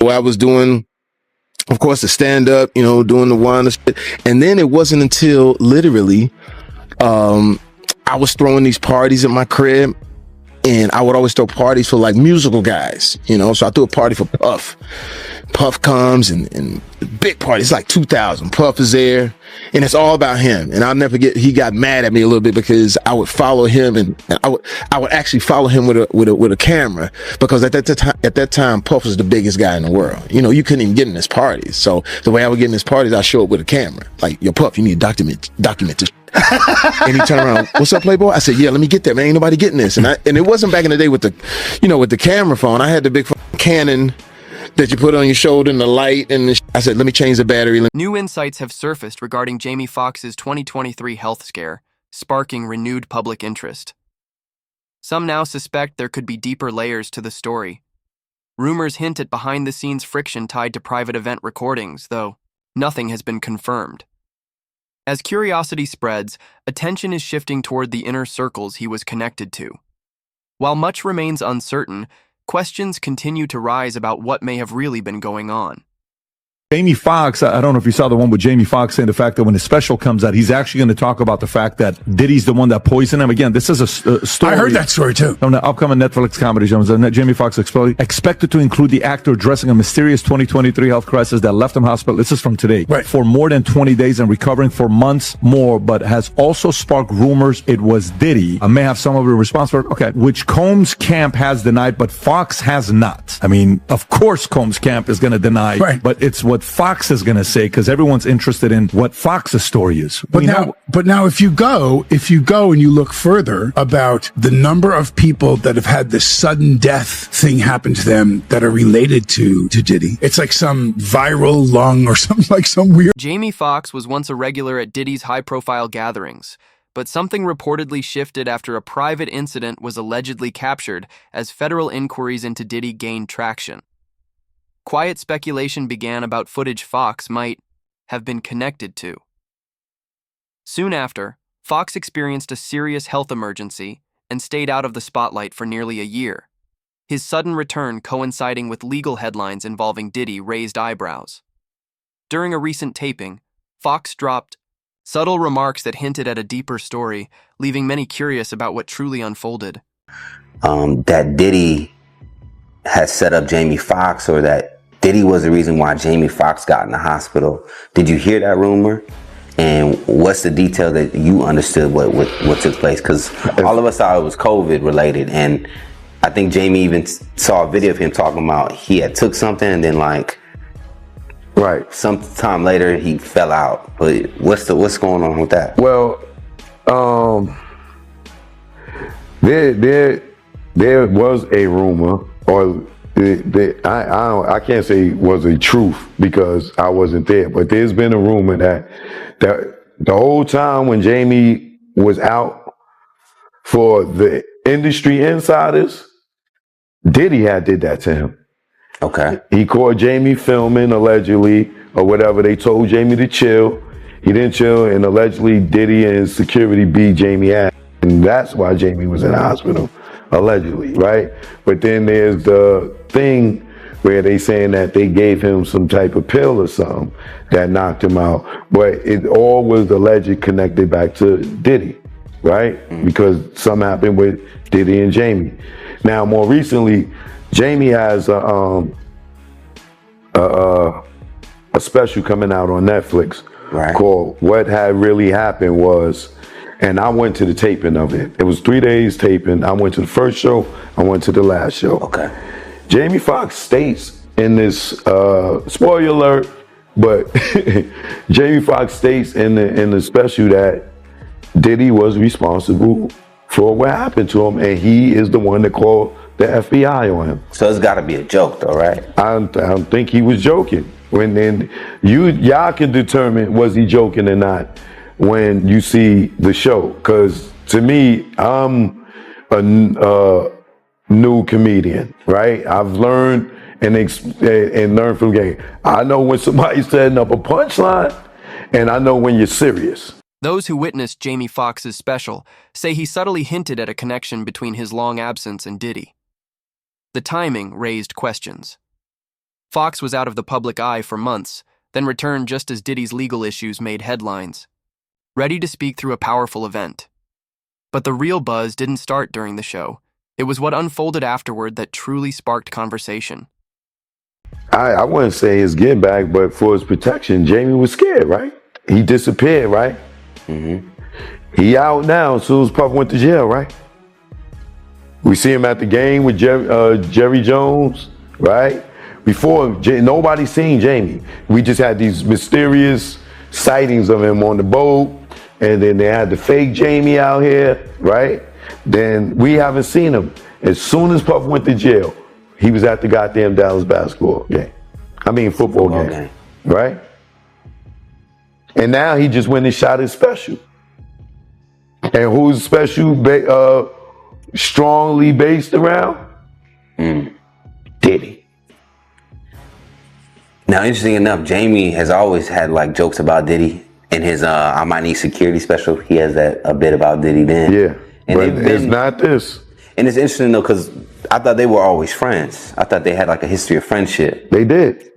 I was doing, of course, the stand up, doing the one, and then it wasn't until literally, I was throwing these parties at my crib. And I would always throw parties for like musical guys, so I threw a party for Puff. Puff comes and big party. It's like 2,000. Puff is there and it's all about him. And I'll never forget, he got mad at me a little bit because I would follow him and I would actually follow him with a camera, because at that time, Puff was the biggest guy in the world. You couldn't even get in his parties. So the way I would get in his parties, I show up with a camera. Like, yo, Puff, you need to document this. And he turned around, what's up, Playboy? I said, yeah, let me get that, man. Ain't nobody getting this. And it wasn't back in the day with the camera phone. I had the big Canon that you put on your shoulder and the light. And I said, let me change the battery. New insights have surfaced regarding Jamie Foxx's 2023 health scare, sparking renewed public interest. Some now suspect there could be deeper layers to the story. Rumors hint at behind-the-scenes friction tied to private event recordings, though nothing has been confirmed. As curiosity spreads, attention is shifting toward the inner circles he was connected to. While much remains uncertain, questions continue to rise about what may have really been going on. Jamie Foxx, I don't know if you saw the one with Jamie Foxx saying the fact that when his special comes out, he's actually going to talk about the fact that Diddy's the one that poisoned him. Again, this is a story. I heard that story too. On the upcoming Netflix comedy show, Jamie Foxx expected to include the actor addressing a mysterious 2023 health crisis that left him hospital. This is from today. Right. For more than 20 days and recovering for months more, but has also sparked rumors it was Diddy. I may have some of the response for it. Okay. Which Combs' camp has denied, but Fox has not. I mean, of course Combs' camp is going to deny, right, but it's what Fox is going to say, because everyone's interested in what Fox's story is. But now if you go and you look further about the number of people that have had this sudden death thing happen to them that are related to Diddy, it's like some viral lung or something, like some weird. Jamie Foxx was once a regular at Diddy's high-profile gatherings, but something reportedly shifted after a private incident was allegedly captured as federal inquiries into Diddy gained traction. Quiet speculation began about footage Foxx might have been connected to. Soon after, Foxx experienced a serious health emergency and stayed out of the spotlight for nearly a year. His sudden return coinciding with legal headlines involving Diddy raised eyebrows. During a recent taping, Foxx dropped subtle remarks that hinted at a deeper story, leaving many curious about what truly unfolded. That Diddy has set up Jamie Foxx, or that Diddy was the reason why Jamie Foxx got in the hospital. Did you hear that rumor? And what's the detail that you understood what took place? Because all of us thought it was COVID related, and I think Jamie even saw a video of him talking about he had took something and then right, sometime later he fell out. But what's going on with that? Well, there was a rumor, or I can't say it was a truth because I wasn't there, but there's been a rumor that the whole time when Jamie was out, for the industry insiders, Diddy had did that to him. Okay. He caught Jamie filming, allegedly, or whatever. They told Jamie to chill. He didn't chill, and allegedly Diddy and his security beat Jamie ass. And that's why Jamie was in the hospital, allegedly, right? But then there's the thing where they saying that they gave him some type of pill or something that knocked him out. But it all was alleged connected back to Diddy, right? Because something happened with Diddy and Jamie. Now, more recently, Jamie has a special coming out on Netflix, right, called What Had Really Happened Was, and I went to the taping of it. It was 3 days taping. I went to the first show, I went to the last show. Okay. Jamie Foxx states in this, spoiler alert, but Jamie Foxx states in the special that Diddy was responsible for what happened to him, and he is the one that called the FBI on him. So it's got to be a joke, though, right? I don't think he was joking. When then y'all can determine was he joking or not when you see the show. Because to me, I'm a new comedian, right? I've learned and learned from the game. I know when somebody's setting up a punchline, and I know when you're serious. Those who witnessed Jamie Foxx's special say he subtly hinted at a connection between his long absence and Diddy. The timing raised questions. Foxx was out of the public eye for months, then returned just as Diddy's legal issues made headlines, ready to speak through a powerful event. But the real buzz didn't start during the show. It was what unfolded afterward that truly sparked conversation. I wouldn't say his get back, but for his protection, Jamie was scared, right? He disappeared, right? Mm-hmm. He out now as soon as Puff went to jail, right? We see him at the game with Jerry Jones, right? Before, nobody seen Jamie. We just had these mysterious sightings of him on the boat, and then they had the fake Jamie out here, right? Then we haven't seen him. As soon as Puff went to jail, he was at the goddamn Dallas basketball game. Football game, right? And now he just went and shot his special. And who's special strongly based around? Diddy. Now, interesting enough, Jamie has always had like jokes about Diddy. In his I Might Need Security special, he has a bit about Diddy then. Yeah, and but it's not this. And it's interesting though, because I thought they were always friends. I thought they had like a history of friendship. They did.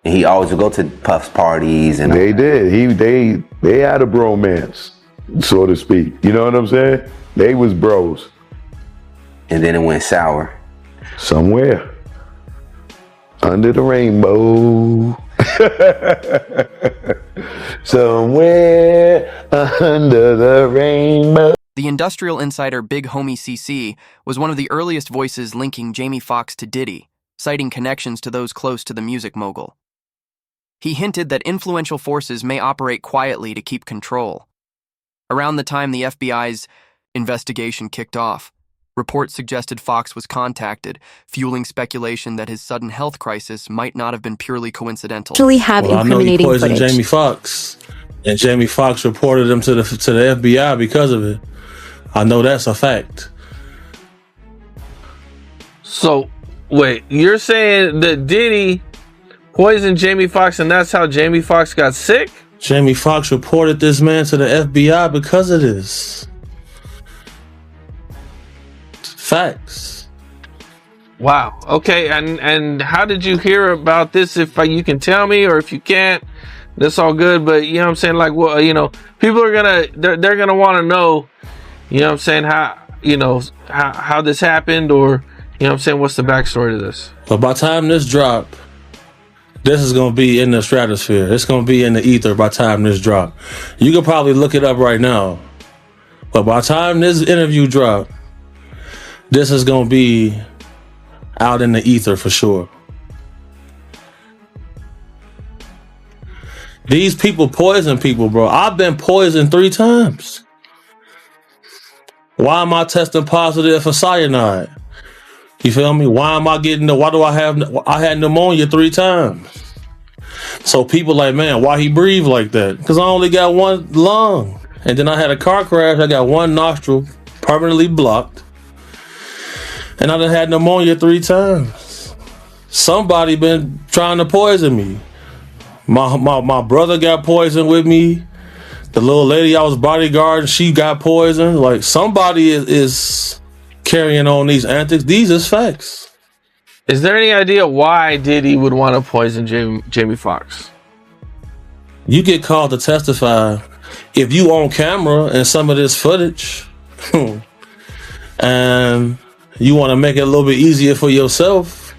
And he always would go to Puff's parties and they did. They had a bromance, so to speak. You know what I'm saying? They was bros. And then it went sour. Somewhere. Under the rainbow. Somewhere under the rainbow. The industrial insider Big Homie CC was one of the earliest voices linking Jamie Foxx to Diddy, citing connections to those close to the music mogul. He hinted that influential forces may operate quietly to keep control. Around the time the FBI's investigation kicked off, reports suggested Foxx was contacted, fueling speculation that his sudden health crisis might not have been purely coincidental. Actually have incriminating I know he poisoned footage. Jamie Foxx, and Jamie Foxx reported him to the FBI because of it. I know that's a fact. So, wait, you're saying that Diddy poisoned Jamie Foxx and that's how Jamie Foxx got sick? Jamie Foxx reported this man to the FBI because of this. Facts. Wow. Okay, and how did you hear about this? If you can tell me, or if you can't, that's all good. But you know what I'm saying? Like, well, people are they're gonna want to know, you know what I'm saying, how this happened, or you know what I'm saying, what's the backstory to this? But by the time this drop, this is gonna be in the stratosphere. It's gonna be in the ether by the time this drop. You can probably look it up right now. But by the time this interview drop, this is gonna be out in the ether for sure. These people poison people, bro. I've been poisoned 3 times. Why am I testing positive for cyanide? You feel me? Why do I had pneumonia 3 times? So people like, man, why he breathe like that? Because I only got 1 lung. And then I had a car crash. I got 1 nostril permanently blocked. And I done had pneumonia 3 times. Somebody been trying to poison me. My brother got poisoned with me. The little lady I was bodyguarding, she got poisoned. Like, somebody is carrying on these antics. These is facts. Is there any idea why Diddy would want to poison Jamie Foxx? You get called to testify if you on camera and some of this footage, and you want to make it a little bit easier for yourself.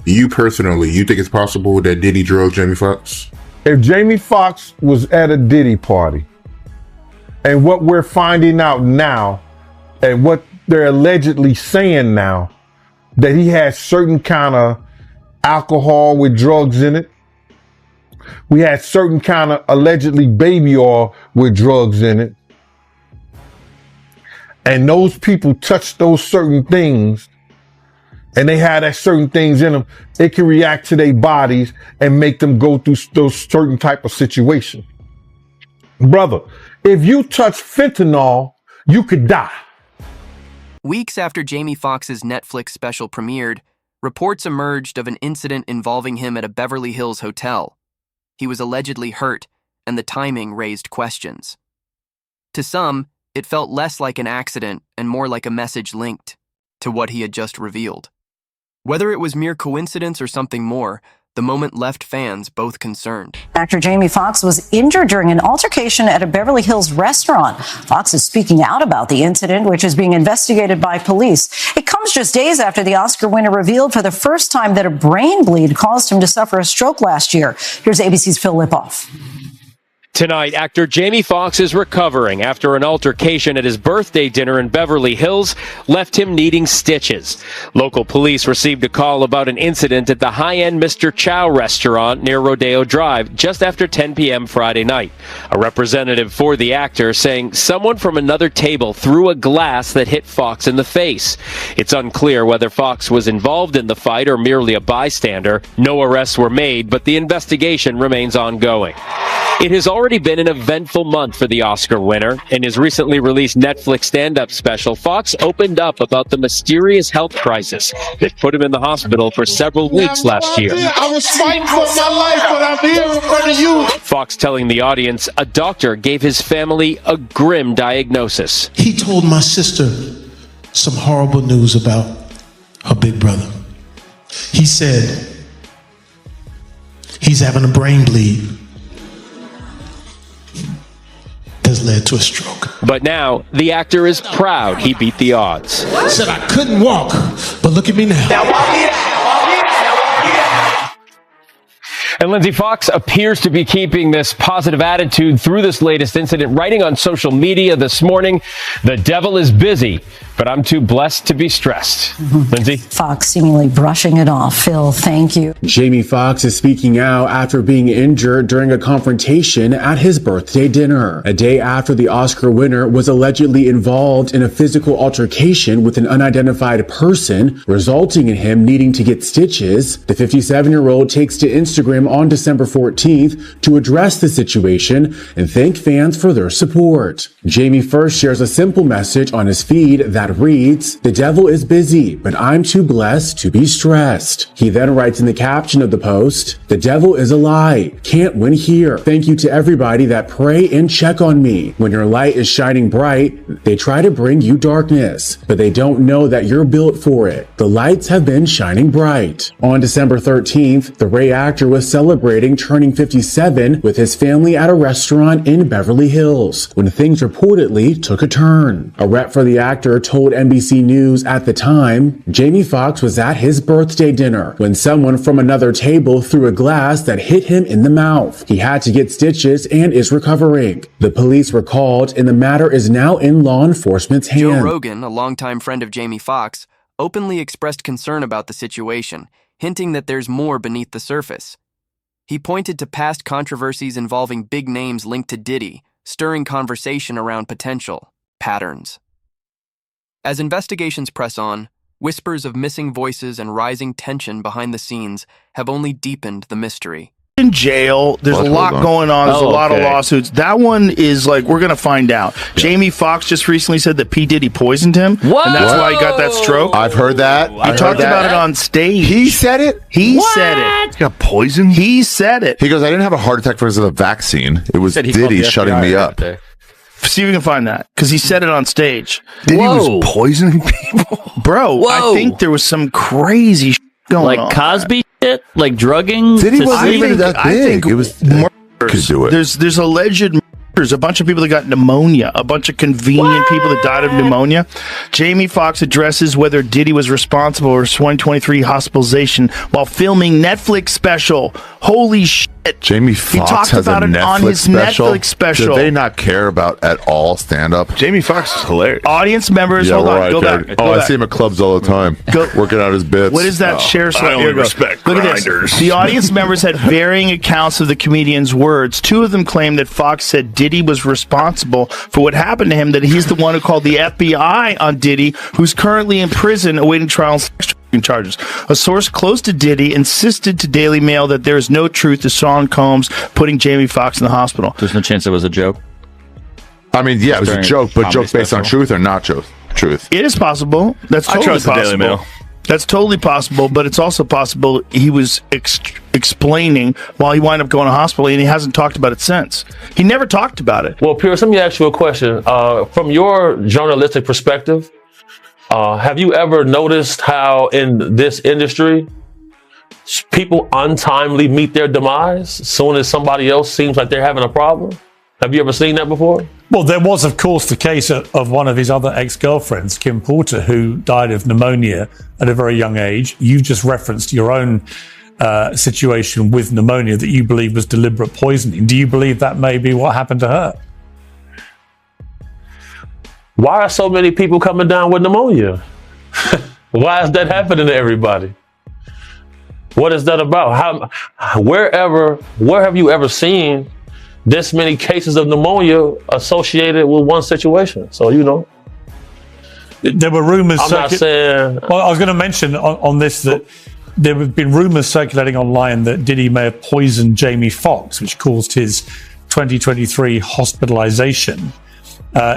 You personally, you think it's possible that Diddy drove Jamie Foxx? If Jamie Foxx was at a Diddy party, and what we're finding out now, and what they're allegedly saying now, that he has certain kind of alcohol with drugs in it. We had certain kind of allegedly baby oil with drugs in it. And those people touch those certain things, and they have that certain things in them, it can react to their bodies and make them go through those certain type of situation. Brother, if you touch fentanyl, you could die. Weeks after Jamie Foxx's Netflix special premiered, reports emerged of an incident involving him at a Beverly Hills hotel. He was allegedly hurt, and the timing raised questions. To some, it felt less like an accident and more like a message linked to what he had just revealed. Whether it was mere coincidence or something more, the moment left fans both concerned. Actor Jamie Foxx was injured during an altercation at a Beverly Hills restaurant. Foxx is speaking out about the incident, which is being investigated by police. It comes just days after the Oscar winner revealed for the first time that a brain bleed caused him to suffer a stroke last year. Here's ABC's Phil Lipoff. Tonight, actor Jamie Foxx is recovering after an altercation at his birthday dinner in Beverly Hills left him needing stitches. Local police received a call about an incident at the high-end Mr. Chow restaurant near Rodeo Drive just after 10 p.m. Friday night. A representative for the actor saying someone from another table threw a glass that hit Foxx in the face. It's unclear whether Foxx was involved in the fight or merely a bystander. No arrests were made, but the investigation remains ongoing. It has already been an eventful month for the Oscar winner. In his recently released Netflix stand-up special, Foxx opened up about the mysterious health crisis that put him in the hospital for several weeks last year. I was fighting for my life, but I'm here in front of you. Foxx telling the audience a doctor gave his family a grim diagnosis. He told my sister some horrible news about her big brother. He said he's having a brain bleed. Has led to a stroke. But now, the actor is proud he beat the odds. Said I couldn't walk, but look at me now. And Lindsay, Foxx appears to be keeping this positive attitude through this latest incident, writing on social media this morning, "The devil is busy, but I'm too blessed to be stressed." Lindsay? Foxx seemingly brushing it off. Phil, thank you. Jamie Foxx is speaking out after being injured during a confrontation at his birthday dinner, a day after the Oscar winner was allegedly involved in a physical altercation with an unidentified person, resulting in him needing to get stitches. The 57-year-old takes to Instagram on December 14th to address the situation and thank fans for their support. Jamie first shares a simple message on his feed that reads, "The devil is busy, but I'm too blessed to be stressed." He then writes in the caption of the post, "The devil is a lie. Can't win here. Thank you to everybody that pray and check on me. When your light is shining bright, they try to bring you darkness, but they don't know that you're built for it. The lights have been shining bright." On December 13th, the Ray actor was celebrating turning 57 with his family at a restaurant in Beverly Hills when things reportedly took a turn. A rep for the actor told NBC News at the time, Jamie Foxx was at his birthday dinner when someone from another table threw a glass that hit him in the mouth. He had to get stitches and is recovering. The police were called and the matter is now in law enforcement's hands. Joe Rogan, a longtime friend of Jamie Foxx, openly expressed concern about the situation, hinting that there's more beneath the surface. He pointed to past controversies involving big names linked to Diddy, stirring conversation around potential patterns. As investigations press on, whispers of missing voices and rising tension behind the scenes have only deepened the mystery. In jail, there's a lot going on. There's a lot of lawsuits. That one is like, we're gonna find out. Jamie Foxx just recently said that P. Diddy poisoned him, and that's why he got that stroke. I've heard that. He talked about it on stage. He said it. He said it. He got poisoned. He said it. He goes, "I didn't have a heart attack because of the vaccine. It was Diddy shutting me up." See if we can find that, because he said it on stage. Diddy was poisoning people, bro. I think there was some crazy going on. Like Cosby shit, like drugging. Diddy wasn't even that big. It was could do it. There's alleged murders, a bunch of people that got pneumonia, a bunch of convenient people that died of pneumonia. Jamie Foxx addresses whether Diddy was responsible for his 2023 hospitalization while filming Netflix special. Holy shit. Jamie He Foxx talked has about a it Netflix on his special. Netflix special. Do they not care about at all stand up? Jamie Foxx is hilarious. Audience members, Yeah, hold on, right, go Gary. back. Oh, Go I back. see him at clubs all the time, working out his bits. What is that share? I only Here we go. respect Look at grinders. this. The audience members had varying accounts of the comedian's words. Two of them claimed that Foxx said Diddy was responsible for what happened to him, that he's the one who called the FBI on Diddy, who's currently in prison awaiting trial on sex trafficking charges. A source close to Diddy insisted to Daily Mail that there is no truth to Sean Combs putting Jamie Foxx in the hospital. There's no chance it was a joke. I mean, yeah, it was a During joke, but comedy joke based on special. truth or not truth? It is possible. That's I totally trust the Daily possible. Mail. That's totally possible, but it's also possible he was explaining while he wound up going to hospital, and he hasn't talked about it since. He never talked about it. Well, Pierce, let me ask you a question. From your journalistic perspective, Have you ever noticed how in this industry, people untimely meet their demise as soon as somebody else seems like they're having a problem? Have you ever seen that before? Well, there was, of course, the case of one of his other ex-girlfriends, Kim Porter, who died of pneumonia at a very young age. You just referenced your own situation with pneumonia that you believe was deliberate poisoning. Do you believe that may be what happened to her? Why are so many people coming down with pneumonia? Why is that happening to everybody? What is that about? Where have you ever seen this many cases of pneumonia associated with one situation? So, there were rumors. I'm not saying. Well, I was going to mention on this that there have been rumors circulating online that Diddy may have poisoned Jamie Foxx, which caused his 2023 hospitalization.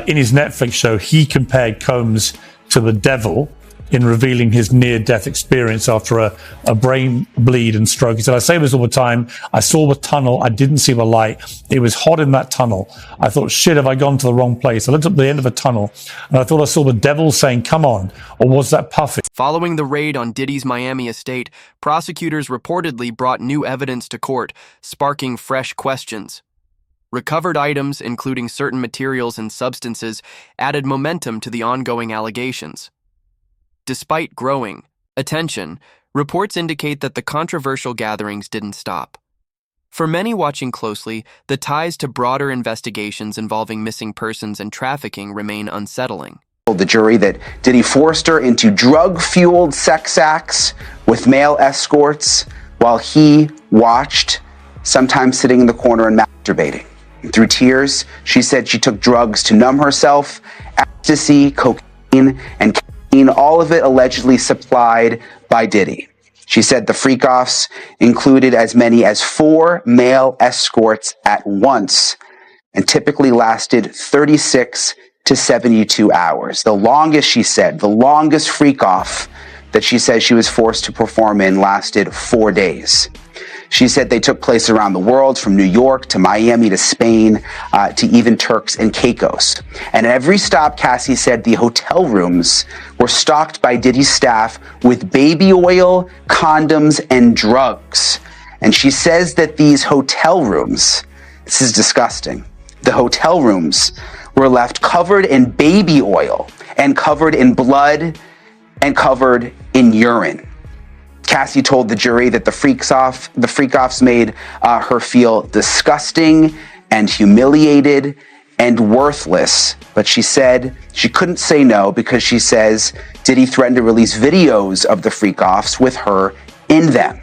In his Netflix show, he compared Combs to the devil in revealing his near-death experience after a brain bleed and stroke. He said, I say this all the time. I saw the tunnel. I didn't see the light. It was hot in that tunnel. I thought, shit, have I gone to the wrong place? I looked up the end of the tunnel and I thought I saw the devil saying, come on. Or was that Puffy? Following the raid on Diddy's Miami estate, prosecutors reportedly brought new evidence to court, sparking fresh questions. Recovered items, including certain materials and substances, added momentum to the ongoing allegations. Despite growing attention, reports indicate that the controversial gatherings didn't stop. For many watching closely, the ties to broader investigations involving missing persons and trafficking remain unsettling. Told the jury that Diddy forced her into drug-fueled sex acts with male escorts while he watched, sometimes sitting in the corner and masturbating. And through tears, she said she took drugs to numb herself, ecstasy, cocaine, and all of it allegedly supplied by Diddy. She said the freak-offs included as many as 4 male escorts at once and typically lasted 36 to 72 hours. The longest, she said, the longest freak-off that she said she was forced to perform in lasted 4 days. She said they took place around the world, from New York to Miami to Spain to even Turks and Caicos. And at every stop, Cassie said the hotel rooms were stocked by Diddy's staff with baby oil, condoms, and drugs. And she says that these hotel rooms, this is disgusting, the hotel rooms were left covered in baby oil and covered in blood and covered in urine. Cassie told the jury that the freak-offs made her feel disgusting and humiliated and worthless. But she said she couldn't say no because she says Diddy threatened to release videos of the freak-offs with her in them.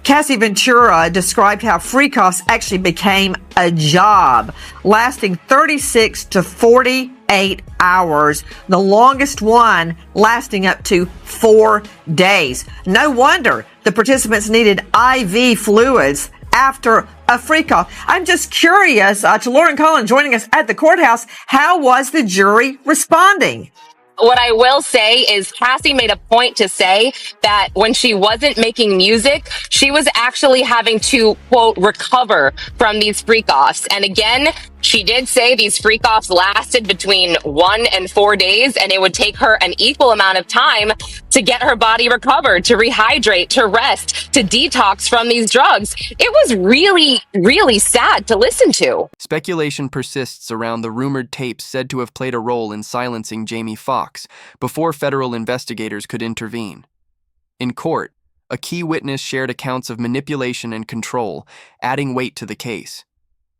Cassie Ventura described how freak-offs actually became a job, lasting 36 to 48 hours, the longest one lasting up to 4 days. No wonder the participants needed IV fluids after a freak-off. I'm just curious, to Lauren Cullen joining us at the courthouse, how was the jury responding? What I will say is Cassie made a point to say that when she wasn't making music, she was actually having to, quote, recover from these freak-offs. And again, she did say these freak-offs lasted between 1 and 4 days, and it would take her an equal amount of time to get her body recovered, to rehydrate, to rest, to detox from these drugs. It was really, really sad to listen to. Speculation persists around the rumored tapes said to have played a role in silencing Jamie Foxx before federal investigators could intervene. In court, a key witness shared accounts of manipulation and control, adding weight to the case.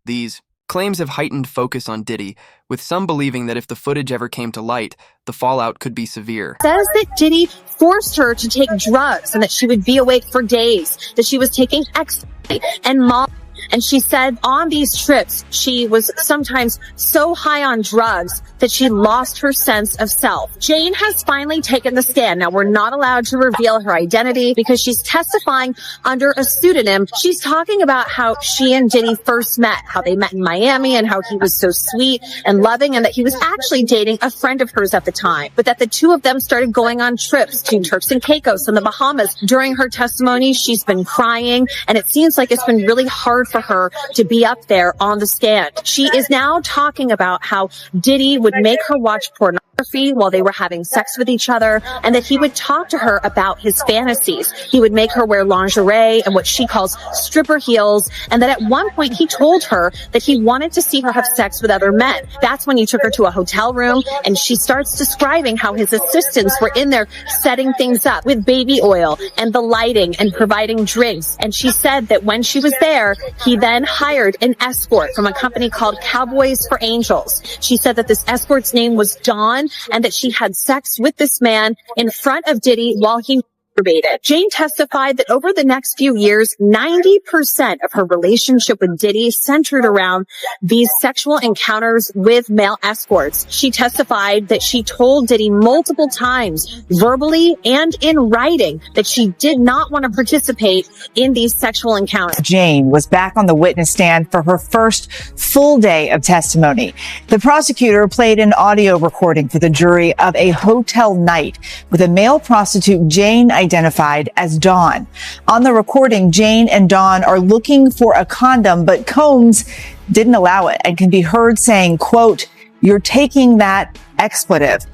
These claims have heightened focus on Diddy, with some believing that if the footage ever came to light, the fallout could be severe. Says that Diddy forced her to take drugs and that she would be awake for days, that she was taking ecstasy and Molly. And she said on these trips, she was sometimes so high on drugs that she lost her sense of self. Jane has finally taken the stand. Now, we're not allowed to reveal her identity because she's testifying under a pseudonym. She's talking about how she and Diddy first met, how they met in Miami and how he was so sweet and loving and that he was actually dating a friend of hers at the time, but that the two of them started going on trips to Turks and Caicos and the Bahamas. During her testimony, she's been crying, and it seems like it's been really hard for her to be up there on the stand. She is now talking about how Diddy would make her watch pornography while they were having sex with each other, and that he would talk to her about his fantasies. He would make her wear lingerie and what she calls stripper heels, and that at one point he told her that he wanted to see her have sex with other men. That's when he took her to a hotel room, and she starts describing how his assistants were in there setting things up with baby oil and the lighting and providing drinks. And she said that when she was there, he then hired an escort from a company called Cowboys for Angels. She said that this escort's name was Dawn, and that she had sex with this man in front of Diddy while he masturbated. Jane testified that over the next few years, 90% of her relationship with Diddy centered around these sexual encounters with male escorts. She testified that she told Diddy multiple times, verbally and in writing, that she did not want to participate in these sexual encounters. Jane was back on the witness stand for her first full day of testimony. The prosecutor played an audio recording for the jury of a hotel night with a male prostitute Jane identified as Dawn. On the recording, Jane and Dawn are looking for a condom, but Combs didn't allow it and can be heard saying, quote, "You're taking that expletive."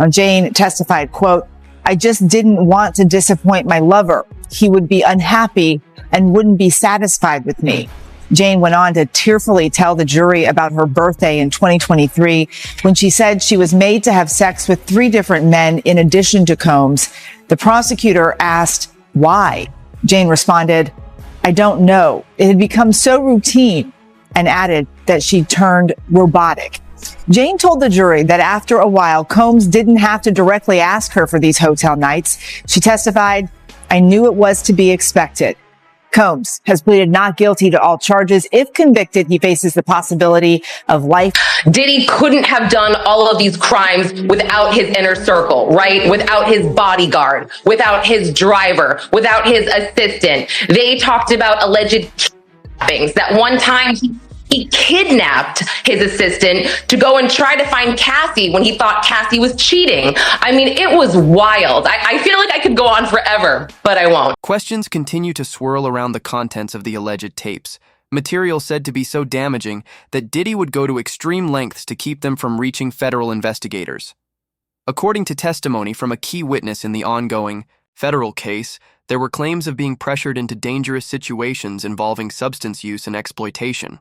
Jane testified, quote, "I just didn't want to disappoint my lover. He would be unhappy and wouldn't be satisfied with me." Jane went on to tearfully tell the jury about her birthday in 2023 when she said she was made to have sex with 3 different men in addition to Combs. The prosecutor asked why. Jane responded, "I don't know. It had become so routine," and added that she turned robotic. Jane told the jury that after a while, Combs didn't have to directly ask her for these hotel nights. She testified, "I knew it was to be expected." Combs has pleaded not guilty to all charges. If convicted, he faces the possibility of life. Diddy couldn't have done all of things crimes without his inner circle, right? Without his bodyguard, without his driver, without his assistant. They talked about alleged kidnappings. That one time he kidnapped his assistant to go and try to find Cassie when he thought Cassie was cheating. I mean, it was wild. I feel like I could go on forever, but I won't. Questions continue to swirl around the contents of the alleged tapes, material said to be so damaging that Diddy would go to extreme lengths to keep them from reaching federal investigators. According to testimony from a key witness in the ongoing federal case, there were claims of being pressured into dangerous situations involving substance use and exploitation.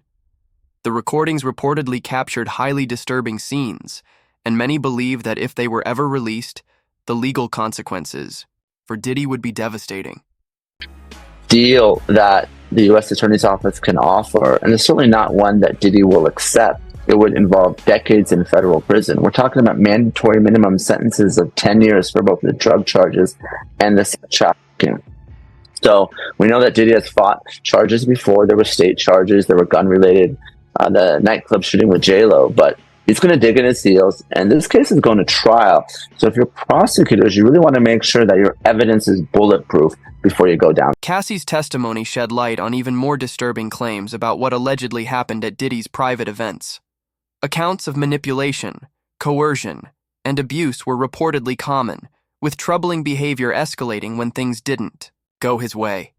The recordings reportedly captured highly disturbing scenes, and many believe that if they were ever released, the legal consequences for Diddy would be devastating. Deal that the U.S. Attorney's Office can offer, and it's certainly not one that Diddy will accept. It would involve decades in federal prison. We're talking about mandatory minimum sentences of 10 years for both the drug charges and the sex trafficking. So we know that Diddy has fought charges before. There were state charges, there were gun-related, the nightclub shooting with J-Lo, but he's going to dig in his heels, and this case is going to trial. So if you're prosecutors, you really want to make sure that your evidence is bulletproof before you go down. Cassie's testimony shed light on even more disturbing claims about what allegedly happened at Diddy's private events. Accounts of manipulation, coercion, and abuse were reportedly common, with troubling behavior escalating when things didn't go his way.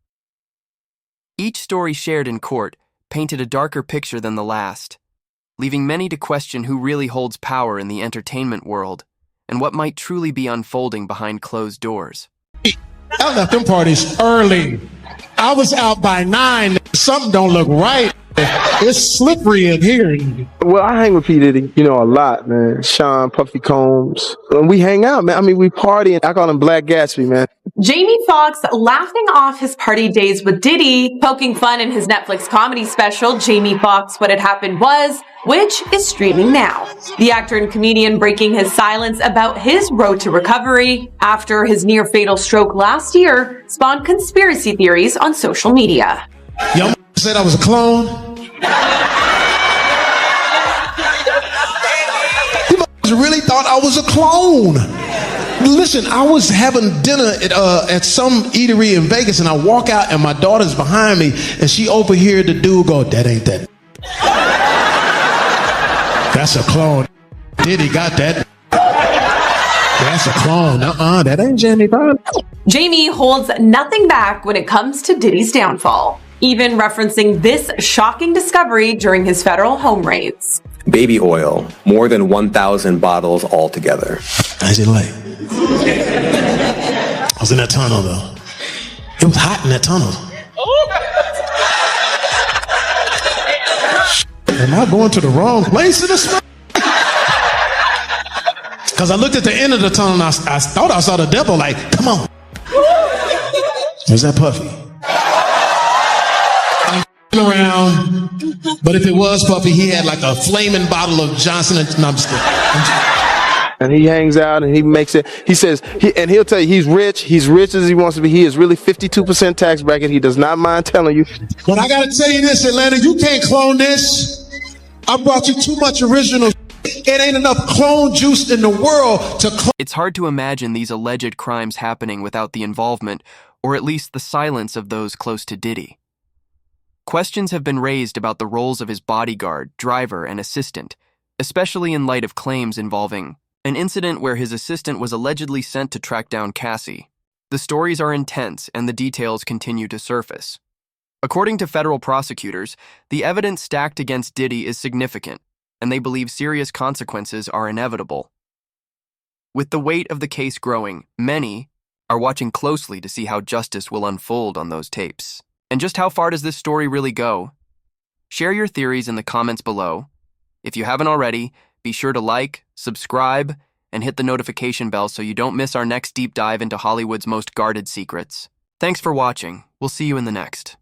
Each story shared in court painted a darker picture than the last, leaving many to question who really holds power in the entertainment world and what might truly be unfolding behind closed doors. I left them parties early. I was out by 9. Something don't look right. It's slippery in here. Well, I hang with P. Diddy, a lot, man. Sean, Puffy Combs. When we hang out, man, I mean, we party, and I call him Black Gatsby, man. Jamie Foxx laughing off his party days with Diddy, poking fun in his Netflix comedy special, Jamie Foxx, What Had Happened Was, which is streaming now. The actor and comedian breaking his silence about his road to recovery after his near-fatal stroke last year spawned conspiracy theories on social media. Y'all said I was a clone. You really thought I was a clone. Listen, I was having dinner at some eatery in Vegas, and I walk out, and my daughter's behind me, and she overheard the dude go, "That ain't that. That's a clone. Diddy got that. That's a clone. That ain't Jamie Foxx." Jamie holds nothing back when it comes to Diddy's downfall, even referencing this shocking discovery during his federal home raids. baby oil, more than 1,000 bottles altogether. I did like. I was in that tunnel though. It was hot in that tunnel. Am I going to the wrong place in this? Because I looked at the end of the tunnel and I thought I saw the devil like, come on. Was that Puffy? I'm around, but if it was Puffy, he had like a flaming bottle of Johnson and no, I'm just kidding. And he hangs out and he makes it. He says, he'll tell you he's rich. He's rich as he wants to be. He is really 52% tax bracket. He does not mind telling you. But I got to tell you this, Atlanta, you can't clone this. I brought you too much original. It ain't enough clone juice in the world to clone. It's hard to imagine these alleged crimes happening without the involvement, or at least the silence of those close to Diddy. Questions have been raised about the roles of his bodyguard, driver, and assistant, especially in light of claims involving an incident where his assistant was allegedly sent to track down Cassie. The stories are intense and the details continue to surface. According to federal prosecutors, the evidence stacked against Diddy is significant, and they believe serious consequences are inevitable. With the weight of the case growing, many are watching closely to see how justice will unfold on those tapes. And just how far does this story really go? Share your theories in the comments below. If you haven't already, be sure to like, subscribe, and hit the notification bell so you don't miss our next deep dive into Hollywood's most guarded secrets. Thanks for watching. We'll see you in the next.